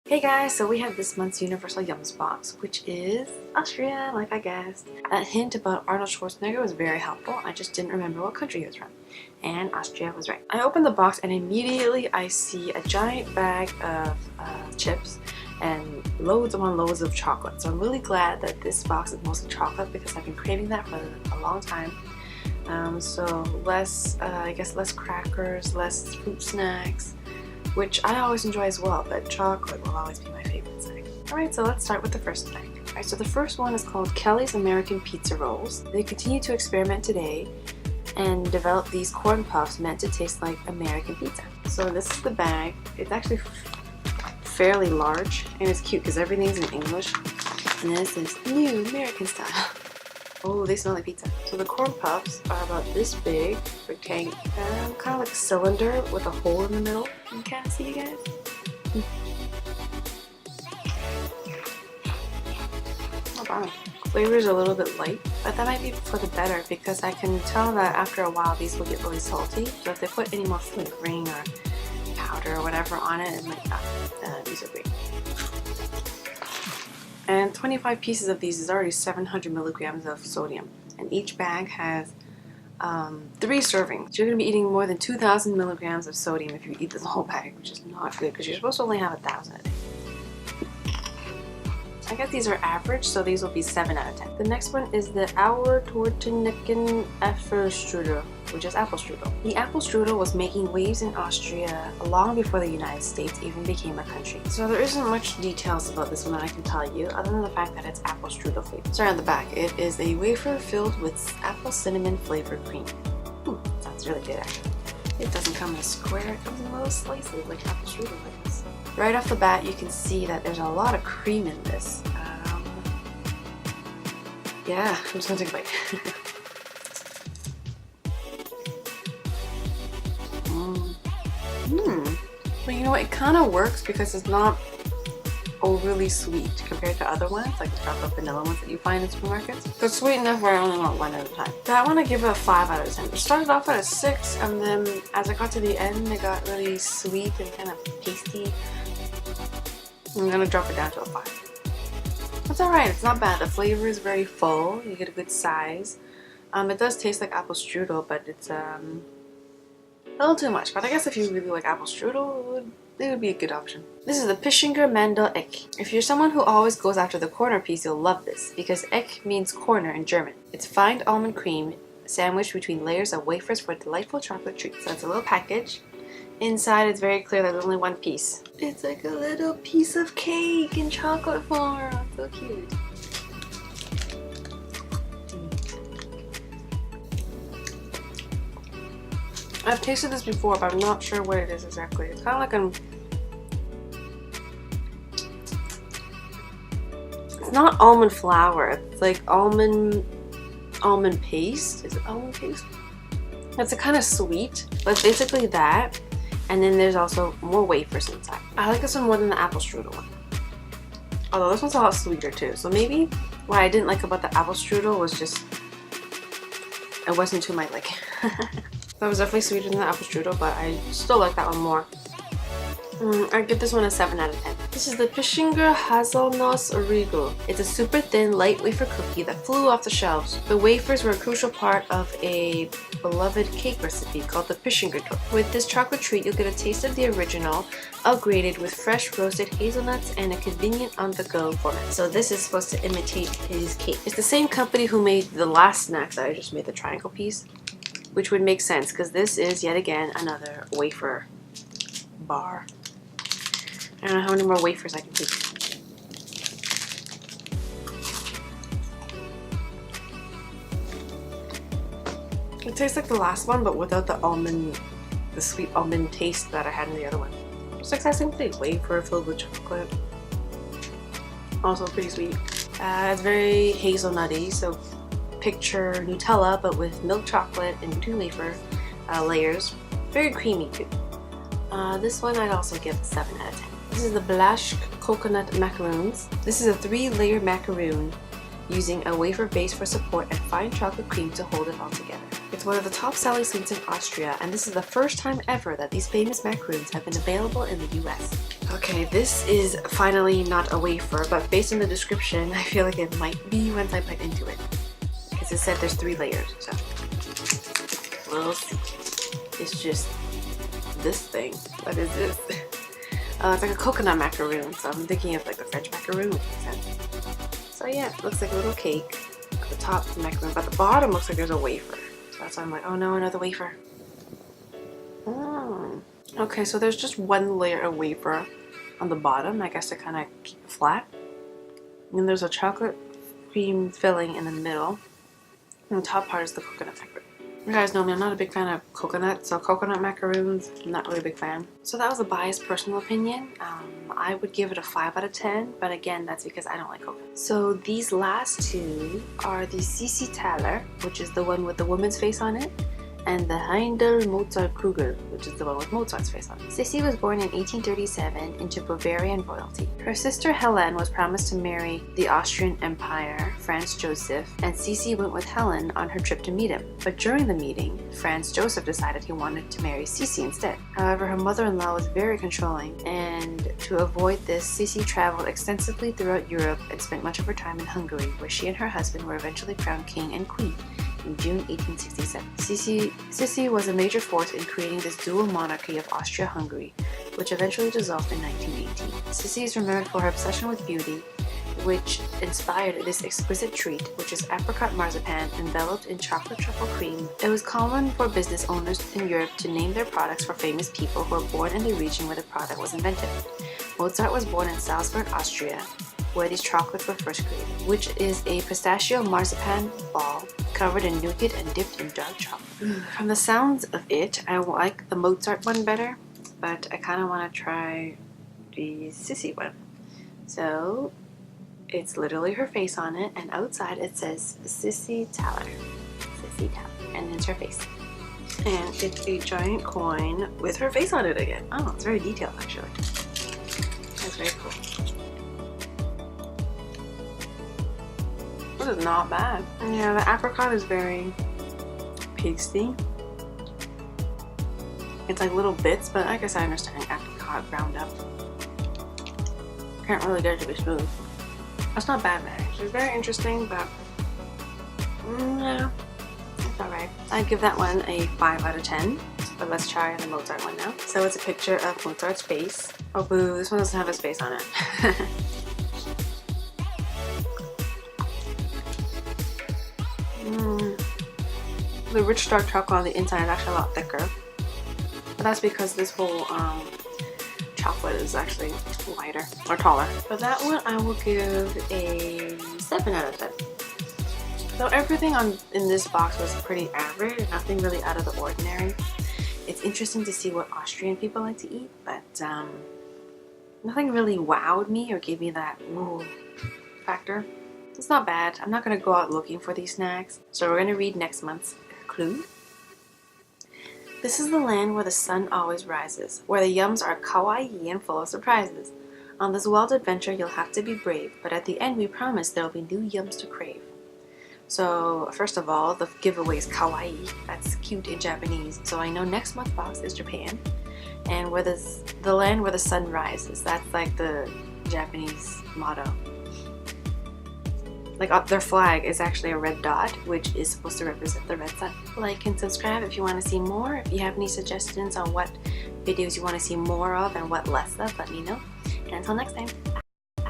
Hey guys, so we have this month's Universal YUMS box, which is Austria, like I guessed. That hint about Arnold Schwarzenegger was very helpful. I just didn't remember what country he was from. And Austria was right. I opened the box and immediately I see a giant bag of chips and loads upon loads of chocolate. So I'm really glad that this box is mostly chocolate because I've been craving that for a long time. So I guess less crackers, less fruit snacks, which I always enjoy as well, but chocolate will always be my favorite snack. Alright, so let's start with the first snack. Alright, so the first one is called Kelly's American Pizza Rolls. They continue to experiment today and develop these corn puffs meant to taste like American pizza. So this is the bag. It's actually fairly large and it's cute because everything's in English. And then it says new American style. Oh, they smell like pizza. So the corn puffs are about this big, rectangle, kind of like a cylinder with a hole in the middle. You can't see, you guys? Oh, wow. Flavor is a little bit light, but that might be for the better because I can tell that after a while these will get really salty. So if they put any more flavoring or powder or whatever on it, it might not be so great. And 25 pieces of these is already 700 milligrams of sodium. And each bag has 3 servings. You're going to be eating more than 2,000 milligrams of sodium if you eat this whole bag, which is not good because you're supposed to only have 1,000 a day. I guess these are average, so these will be 7 out of 10. The next one is the Auer Tortenecken Apfelstrudel, which is Apfelstrudel. The Apfelstrudel was making waves in Austria long before the United States even became a country. So there isn't much details about this one that I can tell you, other than the fact that it's Apfelstrudel flavored. Sorry, on the back, it is a wafer filled with apple cinnamon flavored cream. Sounds really good actually. It doesn't come in a square, it comes in little slices like Apfelstrudel is. Right off the bat, you can see that there's a lot of cream in this. Yeah, I'm just gonna take a bite. But you know what, it kind of works because it's not overly sweet compared to other ones, like the chocolate vanilla ones that you find in supermarkets. So it's sweet enough where I only want one at a time. That one I give it a 5 out of 10. It started off at a 6, and then as I got to the end, it got really sweet and kind of pasty. I'm gonna drop it down to a 5. It's alright, it's not bad. The flavor is very full, you get a good size. It does taste like apple strudel, but it's a little too much. But I guess if you really like apple strudel, it would be a good option. This is the Pischinger Mandel Ecke. If you're someone who always goes after the corner piece, you'll love this, because Ecke means corner in German. It's fine almond cream sandwiched between layers of wafers for a delightful chocolate treat. So it's a little package. Inside, it's very clear that there's only one piece. It's like a little piece of cake in chocolate form. So cute. I've tasted this before, but I'm not sure what it is exactly. It's kind of like it's not almond flour. It's like almond paste. Is it almond paste? It's a kind of sweet, but it's basically that. And then there's also more wafers inside. I like this one more than the apple strudel one. Although this one's a lot sweeter too. So maybe what I didn't like about the apple strudel was just it wasn't to my liking. That was definitely sweeter than the apple strudel, but I still like that one more. I give this one a 7 out of 10. This is the Pischinger Haselnuss Riegel. It's a super thin, light wafer cookie that flew off the shelves. The wafers were a crucial part of a beloved cake recipe called the Pischinger torte. With this chocolate treat, you'll get a taste of the original, upgraded with fresh roasted hazelnuts and a convenient on-the-go format. So this is supposed to imitate his cake. It's the same company who made the last snack that I just made, the triangle piece, which would make sense because this is yet again another wafer bar. I don't know how many more wafers I can take. It tastes like the last one, but without the sweet almond taste that I had in the other one. It's like that same thing, wafer filled with chocolate. Also pretty sweet. It's very hazelnutty, so picture Nutella, but with milk chocolate in between wafer layers. Very creamy too. This one I'd also give a 7 out of 10. This is the Blaschke coconut macaroons. This is a 3-layer macaroon using a wafer base for support and fine chocolate cream to hold it all together. It's one of the top selling sweets in Austria, and this is the first time ever that these famous macaroons have been available in the US. Okay, this is finally not a wafer, but based on the description, I feel like it might be once I bite into it. Because it said there's 3 layers, so. Well, it's just this thing. What is this? It's like a coconut macaroon, so I'm thinking of like the French macaroon, which makes sense. So yeah, it looks like a little cake. At the top is the macaroon, but the bottom looks like there's a wafer. So that's why I'm like, oh no, another wafer. Okay, so there's just 1 layer of wafer on the bottom, I guess to kind of keep it flat. And then there's a chocolate cream filling in the middle. And the top part is the coconut macaroon. You guys know me, I'm not a big fan of coconut, so coconut macaroons, I'm not really a big fan. So that was a biased personal opinion. I would give it a 5 out of 10, but again, that's because I don't like coconut. So these last 2 are the Sissi Taler, which is the one with the woman's face on it, and the Heindl Mozartkugel, which is the one with Mozart's face on it. Sissi was born in 1837 into Bavarian royalty. Her sister Helen was promised to marry the Austrian Empire, Franz Joseph, and Sissi went with Helen on her trip to meet him. But during the meeting, Franz Joseph decided he wanted to marry Sissi instead. However, her mother-in-law was very controlling, and to avoid this, Sissi traveled extensively throughout Europe and spent much of her time in Hungary, where she and her husband were eventually crowned king and queen in June 1867. Sissi was a major force in creating this dual monarchy of Austria-Hungary, which eventually dissolved in 1918. Sissi is remembered for her obsession with beauty, which inspired this exquisite treat, which is apricot marzipan enveloped in chocolate truffle cream. It was common for business owners in Europe to name their products for famous people who were born in the region where the product was invented. Mozart was born in Salzburg, Austria, where these chocolates were first created, which is a pistachio marzipan ball covered in nougat and dipped in dark chocolate. From the sounds of it, I like the Mozart one better, but I kind of want to try the Sissi one. So it's literally her face on it, and outside it says Sissi Taler. Sissi Taler, and it's her face. And it's a giant coin with her face on it again. Oh, it's very detailed actually. That's very cool. This is not bad. Yeah, the apricot is very pasty. It's like little bits, but I guess I understand apricot ground up. Can't really get it to be smooth. That's not bad, man. It's very interesting, but yeah, it's alright. I'd give that one a 5 out of 10. But let's try the Mozart one now. So it's a picture of Mozart's face. Oh boo, this one doesn't have his face on it. The rich dark chocolate on the inside is actually a lot thicker, but that's because this whole chocolate is actually lighter or taller. For that one, I will give a 7 out of 10. So everything in this box was pretty average, nothing really out of the ordinary. It's interesting to see what Austrian people like to eat, but nothing really wowed me or gave me that ooh factor. It's not bad. I'm not going to go out looking for these snacks, so we're going to read next month's clue. This is the land where the sun always rises, where the YUMS are kawaii and full of surprises. On this wild adventure you'll have to be brave, but at the end we promise there'll be new YUMS to crave. So first of all, the giveaway is kawaii. That's cute in Japanese. So I know next month's box is Japan, and where the land where the sun rises. That's like the Japanese motto. Like their flag is actually a red dot, which is supposed to represent the red sun. Like and subscribe if you want to see more. If you have any suggestions on what videos you want to see more of and what less of, let me know. And until next time.